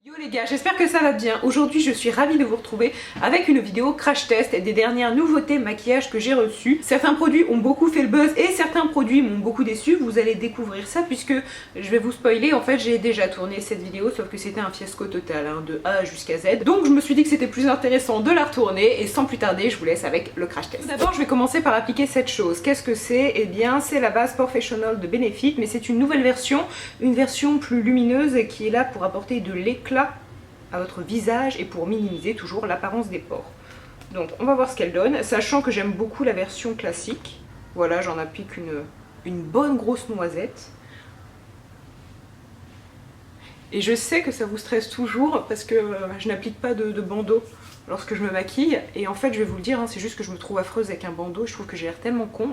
Yo les gars, j'espère que ça va bien. Aujourd'hui je suis ravie de vous retrouver avec une vidéo crash test des dernières nouveautés maquillage que j'ai reçues. Certains produits ont beaucoup fait le buzz et certains produits m'ont beaucoup déçu. Vous allez découvrir ça puisque je vais vous spoiler. En fait j'ai déjà tourné cette vidéo sauf que c'était un fiasco total de A jusqu'à Z. Donc je me suis dit que c'était plus intéressant de la retourner et sans plus tarder je vous laisse avec le crash test. Tout d'abord je vais commencer par appliquer cette chose. Qu'est-ce que c'est? Eh bien c'est la base Professional de Benefit mais c'est une nouvelle version, une version plus lumineuse qui est là pour apporter de l'éclat à votre visage et pour minimiser toujours l'apparence des pores. Donc on va voir ce qu'elle donne, sachant que j'aime beaucoup la version classique. Voilà, j'en applique une bonne grosse noisette. Et je sais que ça vous stresse toujours parce que je n'applique pas de bandeau lorsque je me maquille. Et en fait je vais vous le dire, c'est juste que je me trouve affreuse avec un bandeau, je trouve que j'ai l'air tellement con.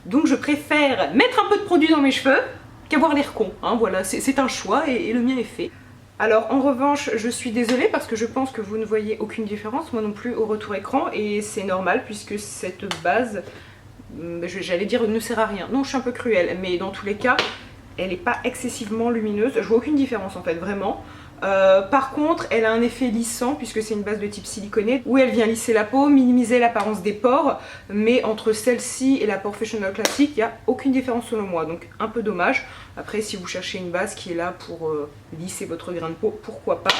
Donc je préfère mettre un peu de produit dans mes cheveux qu'avoir l'air con. Voilà, c'est un choix et le mien est fait. Alors en revanche je suis désolée parce que je pense que vous ne voyez aucune différence, moi non plus au retour écran, et c'est normal puisque cette base, j'allais dire ne sert à rien. Non, je suis un peu cruelle, mais dans tous les cas elle n'est pas excessivement lumineuse, je vois aucune différence en fait, vraiment. Par contre elle a un effet lissant puisque c'est une base de type siliconé où elle vient lisser la peau, minimiser l'apparence des pores, mais entre celle-ci et la Professional classique il n'y a aucune différence selon moi, donc un peu dommage. Après si vous cherchez une base qui est là pour lisser votre grain de peau, pourquoi pas.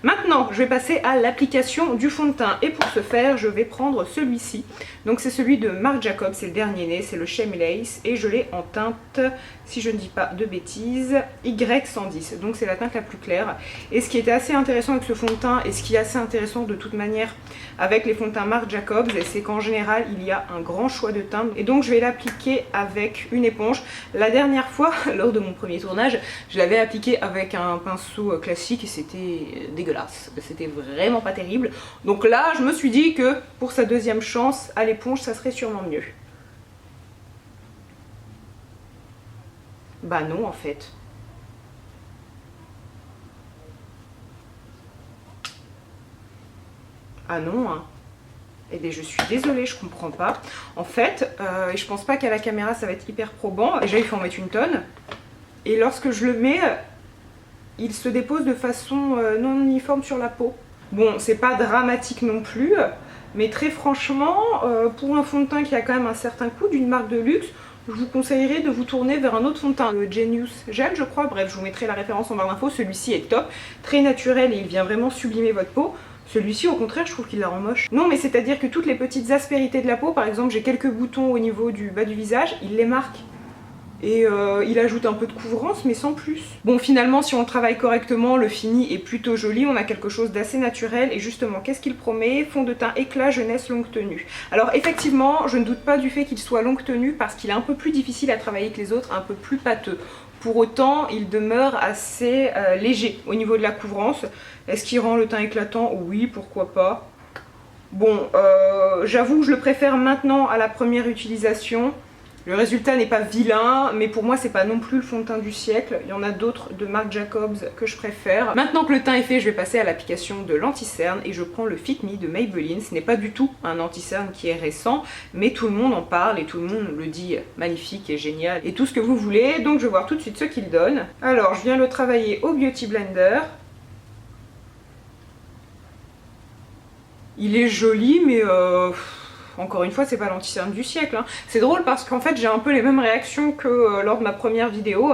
Maintenant je vais passer à l'application du fond de teint et pour ce faire je vais prendre celui-ci. Donc c'est celui de Marc Jacobs, c'est le dernier né, c'est le Shameless et je l'ai en teinte, si je ne dis pas de bêtises, Y110, donc c'est la teinte la plus claire. Et ce qui était assez intéressant avec ce fond de teint et ce qui est assez intéressant de toute manière avec les fonds de teint Marc Jacobs, c'est qu'en général il y a un grand choix de teintes et donc je vais l'appliquer avec une éponge. La dernière fois lors de mon premier tournage je l'avais appliqué avec un pinceau classique et c'était dégueulasse, c'était vraiment pas terrible. Donc là je me suis dit que pour sa deuxième chance à l'éponge ça serait sûrement mieux. Bah non en fait. Ah non hein. Eh bien je suis désolée, je comprends pas. En fait, je pense pas qu'à la caméra ça va être hyper probant. Déjà il faut en mettre une tonne. Et lorsque je le mets, il se dépose de façon non uniforme sur la peau. Bon, c'est pas dramatique non plus, mais très franchement, pour un fond de teint qui a quand même un certain coût d'une marque de luxe, je vous conseillerais de vous tourner vers un autre fond de teint, le Genius Gel je crois, bref je vous mettrai la référence en barre d'infos, celui-ci est top, très naturel et il vient vraiment sublimer votre peau. Celui-ci au contraire je trouve qu'il la rend moche. Non mais c'est à dire que toutes les petites aspérités de la peau, par exemple j'ai quelques boutons au niveau du bas du visage, il les marque. Et il ajoute un peu de couvrance mais sans plus. Bon finalement si on le travaille correctement le fini est plutôt joli, on a quelque chose d'assez naturel et justement qu'est-ce qu'il promet? Fond de teint éclat jeunesse longue tenue. Alors effectivement je ne doute pas du fait qu'il soit longue tenue parce qu'il est un peu plus difficile à travailler que les autres, un peu plus pâteux. Pour autant il demeure assez léger au niveau de la couvrance. Est-ce qu'il rend le teint éclatant? Oui, pourquoi pas. Bon j'avoue que je le préfère maintenant à la première utilisation. Le résultat n'est pas vilain, mais pour moi c'est pas non plus le fond de teint du siècle. Il y en a d'autres de Marc Jacobs que je préfère. Maintenant que le teint est fait, je vais passer à l'application de l'anti-cerne et je prends le Fit Me de Maybelline. Ce n'est pas du tout un anti-cerne qui est récent, mais tout le monde en parle et tout le monde le dit magnifique et génial et tout ce que vous voulez. Donc je vais voir tout de suite ce qu'il donne. Alors je viens le travailler au Beauty Blender. Il est joli mais encore une fois, c'est pas l'anti-cerne du siècle. C'est drôle parce qu'en fait, j'ai un peu les mêmes réactions que lors de ma première vidéo.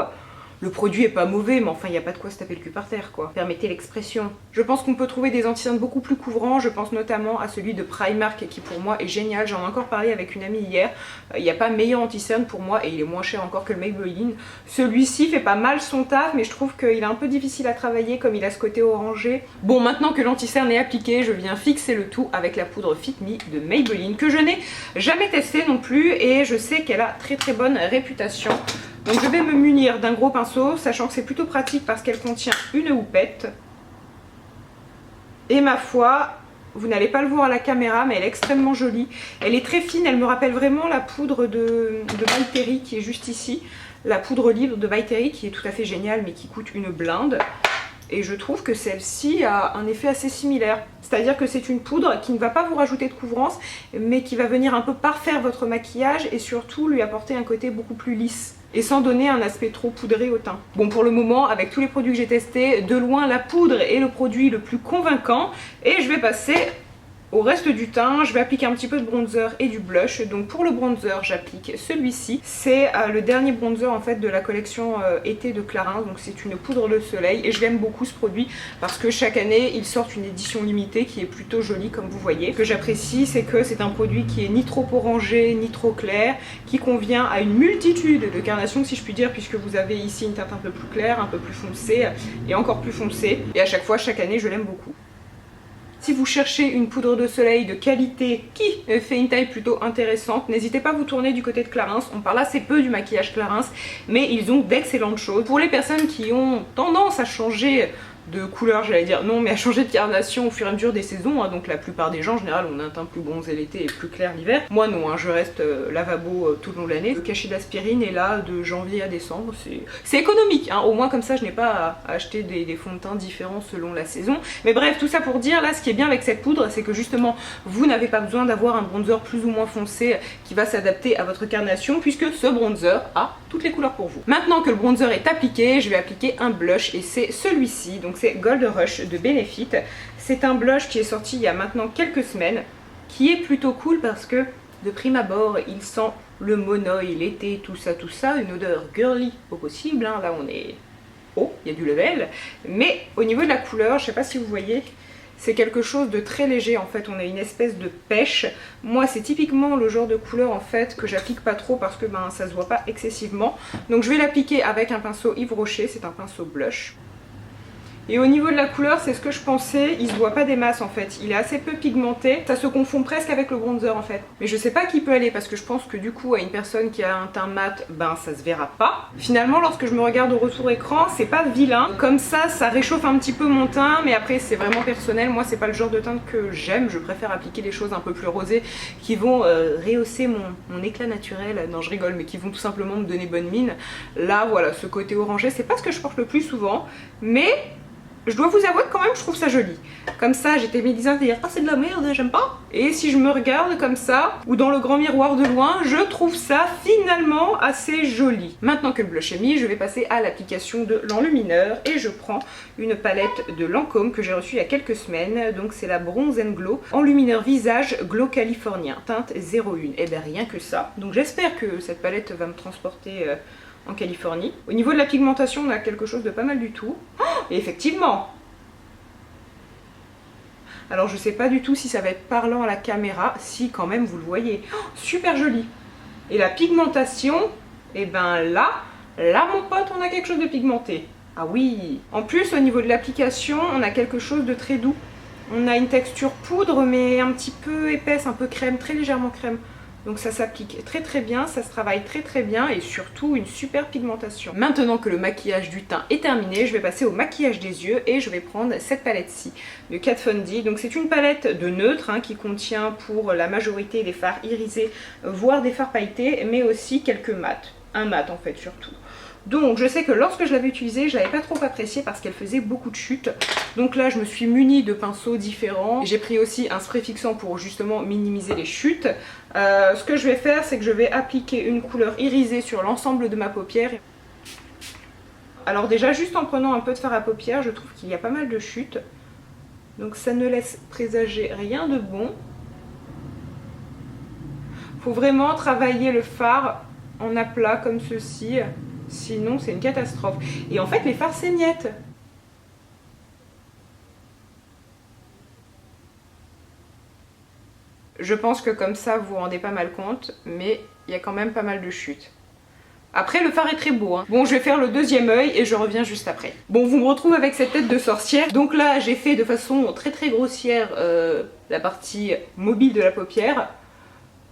Le produit est pas mauvais, mais enfin, il n'y a pas de quoi se taper le cul par terre, quoi. Permettez l'expression. Je pense qu'on peut trouver des anti-cernes beaucoup plus couvrants. Je pense notamment à celui de Primark qui, pour moi, est génial. J'en ai encore parlé avec une amie hier. Il n'y a pas meilleur anti-cerne pour moi et il est moins cher encore que le Maybelline. Celui-ci fait pas mal son taf, mais je trouve qu'il est un peu difficile à travailler comme il a ce côté orangé. Bon, maintenant que l'anti-cerne est appliqué, je viens fixer le tout avec la poudre Fit Me de Maybelline que je n'ai jamais testée non plus et je sais qu'elle a très très bonne réputation. Donc je vais me munir d'un gros pinceau, sachant que c'est plutôt pratique parce qu'elle contient une houppette. Et ma foi, vous n'allez pas le voir à la caméra, mais elle est extrêmement jolie. Elle est très fine, elle me rappelle vraiment la poudre de By Terry qui est juste ici. La poudre libre de By Terry qui est tout à fait géniale mais qui coûte une blinde. Et je trouve que celle-ci a un effet assez similaire. C'est-à-dire que c'est une poudre qui ne va pas vous rajouter de couvrance, mais qui va venir un peu parfaire votre maquillage et surtout lui apporter un côté beaucoup plus lisse. Et sans donner un aspect trop poudré au teint. Bon, pour le moment, avec tous les produits que j'ai testés, de loin la poudre est le produit le plus convaincant. Et je vais passer au reste du teint. Je vais appliquer un petit peu de bronzer et du blush. Donc pour le bronzer, j'applique celui-ci. C'est le dernier bronzer en fait de la collection été de Clarins. Donc c'est une poudre de soleil et je l'aime beaucoup ce produit parce que chaque année ils sortent une édition limitée qui est plutôt jolie comme vous voyez. Ce que j'apprécie, c'est que c'est un produit qui est ni trop orangé ni trop clair, qui convient à une multitude de carnations si je puis dire, puisque vous avez ici une teinte un peu plus claire, un peu plus foncée et encore plus foncée. Et à chaque fois, chaque année, je l'aime beaucoup. Si vous cherchez une poudre de soleil de qualité qui fait une taille plutôt intéressante, n'hésitez pas à vous tourner du côté de Clarins. On parle assez peu du maquillage Clarins, mais ils ont d'excellentes choses. Pour les personnes qui ont tendance à changer de couleur, j'allais dire non, mais à changer de carnation au fur et à mesure des saisons, hein. Donc la plupart des gens en général on a un teint plus bronzé l'été et plus clair l'hiver. Moi non, hein, je reste lavabo tout le long de l'année. Le cachet d'aspirine est là de janvier à décembre, c'est économique, hein. Au moins comme ça je n'ai pas à acheter des fonds de teint différents selon la saison. Mais bref, tout ça pour dire, là ce qui est bien avec cette poudre, c'est que justement vous n'avez pas besoin d'avoir un bronzer plus ou moins foncé qui va s'adapter à votre carnation, puisque ce bronzer a toutes les couleurs pour vous. Maintenant que le bronzer est appliqué, je vais appliquer un blush et c'est celui-ci. Donc c'est Gold Rush de Benefit. C'est un blush qui est sorti il y a maintenant quelques semaines, qui est plutôt cool parce que de prime abord il sent le monoï, l'été, tout ça, une odeur girly au possible, hein. Là on est haut, il y a du level, mais au niveau de la couleur, je sais pas si vous voyez, c'est quelque chose de très léger en fait, on a une espèce de pêche. Moi c'est typiquement le genre de couleur en fait que j'applique pas trop parce que ben ça se voit pas excessivement. Donc je vais l'appliquer avec un pinceau Yves Rocher, c'est un pinceau blush. Et au niveau de la couleur, c'est ce que je pensais, il se voit pas des masses en fait, il est assez peu pigmenté, ça se confond presque avec le bronzer en fait. Mais je sais pas qui peut aller parce que je pense que du coup à une personne qui a un teint mat, ben ça se verra pas. Finalement lorsque je me regarde au retour écran, c'est pas vilain, comme ça réchauffe un petit peu mon teint, mais après c'est vraiment personnel, moi c'est pas le genre de teint que j'aime, je préfère appliquer des choses un peu plus rosées qui vont rehausser mon éclat naturel, non je rigole, mais qui vont tout simplement me donner bonne mine. Là voilà, ce côté orangé, c'est pas ce que je porte le plus souvent, mais je dois vous avouer que quand même je trouve ça joli. Comme ça j'étais médisante à dire ah c'est de la merde, j'aime pas. Et si je me regarde comme ça, ou dans le grand miroir de loin, je trouve ça finalement assez joli. Maintenant que le blush est mis, je vais passer à l'application de l'enlumineur. Et je prends une palette de Lancôme que j'ai reçue il y a quelques semaines. Donc c'est la Bronze & Glow enlumineur visage glow californien, teinte 01. Et bien rien que ça. Donc j'espère que cette palette va me transporter en Californie. Au niveau de la pigmentation, on a quelque chose de pas mal du tout. Oh, et effectivement. Alors je sais pas du tout si ça va être parlant à la caméra, si quand même vous le voyez. Oh, super joli. Et la pigmentation, et ben là mon pote, on a quelque chose de pigmenté. Ah oui. En plus au niveau de l'application, on a quelque chose de très doux. On a une texture poudre mais un petit peu épaisse, un peu crème, très légèrement crème. Donc ça s'applique très très bien, ça se travaille très très bien et surtout une super pigmentation. Maintenant que le maquillage du teint est terminé, je vais passer au maquillage des yeux et je vais prendre cette palette-ci de Kat Von D. Donc c'est une palette de neutre hein, qui contient pour la majorité des fards irisés, voire des fards pailletés, mais aussi quelques mats. Un mat en fait surtout. Donc je sais que lorsque je l'avais utilisée, je l'avais pas trop appréciée parce qu'elle faisait beaucoup de chutes. Donc là je me suis munie de pinceaux différents. J'ai pris aussi un spray fixant pour justement minimiser les chutes. Ce que je vais faire, c'est que je vais appliquer une couleur irisée sur l'ensemble de ma paupière. Alors déjà juste en prenant un peu de fard à paupières, je trouve qu'il y a pas mal de chutes. Donc ça ne laisse présager rien de bon. Faut vraiment travailler le fard en aplat comme ceci. Sinon c'est une catastrophe. Et en fait les fards s'émiettent. Je pense que comme ça vous vous rendez pas mal compte, mais il y a quand même pas mal de chutes. Après le fard est très beau hein. Bon je vais faire le deuxième œil et je reviens juste après. Bon vous me retrouvez avec cette tête de sorcière. Donc là j'ai fait de façon très très grossière la partie mobile de la paupière.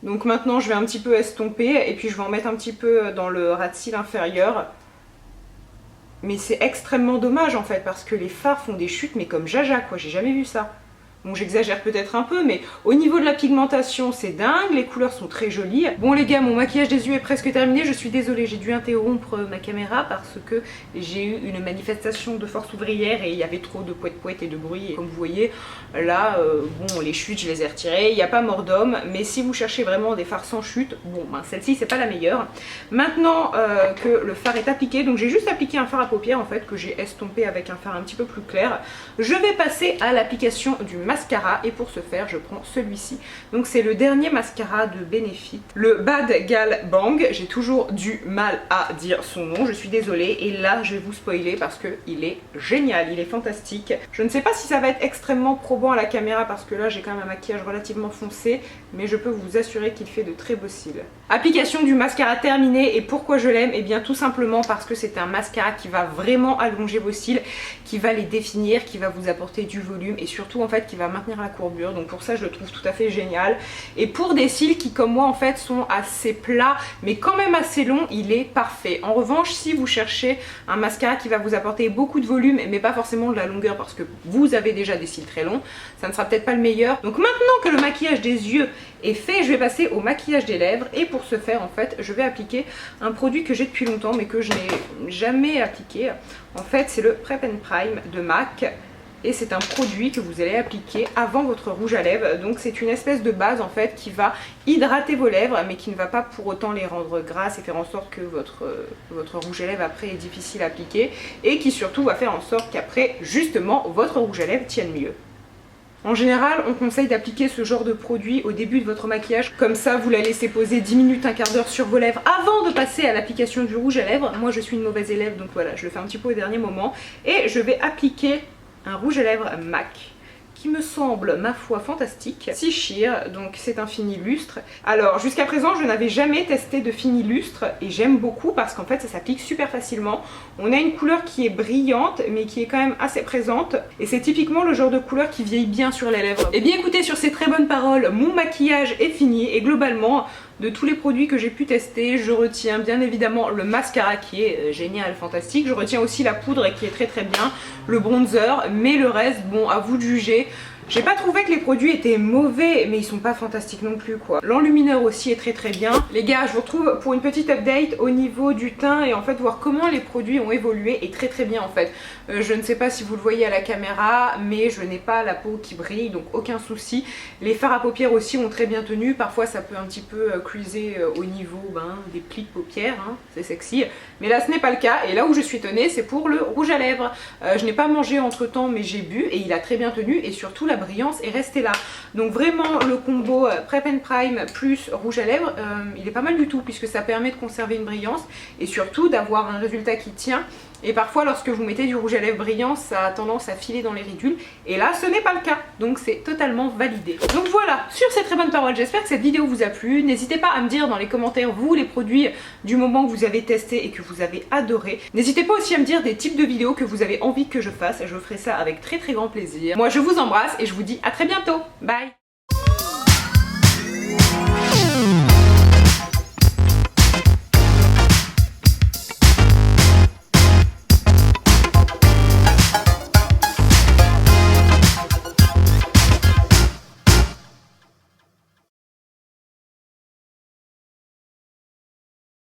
Donc maintenant je vais un petit peu estomper et puis je vais en mettre un petit peu dans le ras de cils inférieur. Mais c'est extrêmement dommage en fait parce que les fards font des chutes mais comme jaja quoi, j'ai jamais vu ça. Bon, j'exagère peut-être un peu, mais au niveau de la pigmentation, c'est dingue, les couleurs sont très jolies. Bon les gars, mon maquillage des yeux est presque terminé, je suis désolée, j'ai dû interrompre ma caméra parce que j'ai eu une manifestation de force ouvrière et il y avait trop de poète-poète et de bruit. Et comme vous voyez, là, bon, les chutes, je les ai retirées, il n'y a pas mort d'homme, mais si vous cherchez vraiment des fards sans chute, bon, ben, celle-ci, c'est pas la meilleure. Maintenant que le fard est appliqué, donc j'ai juste appliqué un fard à paupières en fait, que j'ai estompé avec un fard un petit peu plus clair, je vais passer à l'application du mascara et pour ce faire je prends celui-ci. Donc c'est le dernier mascara de Benefit, le Bad Gal Bang. J'ai toujours du mal à dire son nom, je suis désolée, et là je vais vous spoiler parce que il est génial, il est fantastique. Je ne sais pas si ça va être extrêmement probant à la caméra parce que là j'ai quand même un maquillage relativement foncé, mais je peux vous assurer qu'il fait de très beaux cils. Application du mascara terminée, et pourquoi je l'aime? Et bien tout simplement parce que c'est un mascara qui va vraiment allonger vos cils, qui va les définir, qui va vous apporter du volume et surtout en fait qui va maintenir la courbure. Donc pour ça je le trouve tout à fait génial, et pour des cils qui comme moi en fait sont assez plats mais quand même assez longs, il est parfait. En revanche, si vous cherchez un mascara qui va vous apporter beaucoup de volume mais pas forcément de la longueur parce que vous avez déjà des cils très longs, ça ne sera peut-être pas le meilleur. Donc maintenant que le maquillage des yeux est fait, je vais passer au maquillage des lèvres, et pour ce faire en fait je vais appliquer un produit que j'ai depuis longtemps mais que je n'ai jamais appliqué. En fait c'est le Prep and Prime de MAC, et c'est un produit que vous allez appliquer avant votre rouge à lèvres. Donc c'est une espèce de base en fait qui va hydrater vos lèvres mais qui ne va pas pour autant les rendre grasses et faire en sorte que votre rouge à lèvres après est difficile à appliquer, et qui surtout va faire en sorte qu'après justement votre rouge à lèvres tienne mieux. En général, on conseille d'appliquer ce genre de produit au début de votre maquillage. Comme ça, vous la laissez poser 10 minutes, un quart d'heure sur vos lèvres avant de passer à l'application du rouge à lèvres. Moi, je suis une mauvaise élève, donc voilà, je le fais un petit peu au dernier moment. Et je vais appliquer un rouge à lèvres MAC qui me semble, ma foi, fantastique. Si Sheer, donc c'est un fini lustre. Alors jusqu'à présent je n'avais jamais testé de fini lustre et j'aime beaucoup parce qu'en fait ça s'applique super facilement. On a une couleur qui est brillante mais qui est quand même assez présente, et c'est typiquement le genre de couleur qui vieillit bien sur les lèvres. Et bien écoutez, sur ces très bonnes paroles, mon maquillage est fini, et globalement de tous les produits que j'ai pu tester, je retiens bien évidemment le mascara qui est génial, fantastique. Je retiens aussi la poudre qui est très très bien, le bronzer, mais le reste, bon, à vous de juger. J'ai pas trouvé que les produits étaient mauvais, mais ils sont pas fantastiques non plus quoi. L'enlumineur aussi est très très bien. Les gars, je vous retrouve pour une petite update au niveau du teint et en fait voir comment les produits ont évolué, et très très bien en fait. Je ne sais pas si vous le voyez à la caméra, mais je n'ai pas la peau qui brille, donc aucun souci. Les fards à paupières aussi ont très bien tenu. Parfois ça peut un petit peu cruiser au niveau des plis de paupières, hein. C'est sexy. Mais là ce n'est pas le cas, et là où je suis étonnée c'est pour le rouge à lèvres. Je n'ai pas mangé entre temps mais j'ai bu et il a très bien tenu, et surtout la brillance est restée là. Donc vraiment le combo Prep and Prime plus rouge à lèvres, il est pas mal du tout puisque ça permet de conserver une brillance et surtout d'avoir un résultat qui tient. Et parfois lorsque vous mettez du rouge à lèvres brillant, ça a tendance à filer dans les ridules, et là ce n'est pas le cas, donc c'est totalement validé. Donc voilà, sur ces très bonnes paroles, j'espère que cette vidéo vous a plu. N'hésitez pas à me dire dans les commentaires vous les produits du moment que vous avez testé et que vous avez adoré. N'hésitez pas aussi à me dire des types de vidéos que vous avez envie que je fasse, je ferai ça avec très très grand plaisir. Moi je vous embrasse et je vous dis à très bientôt, bye.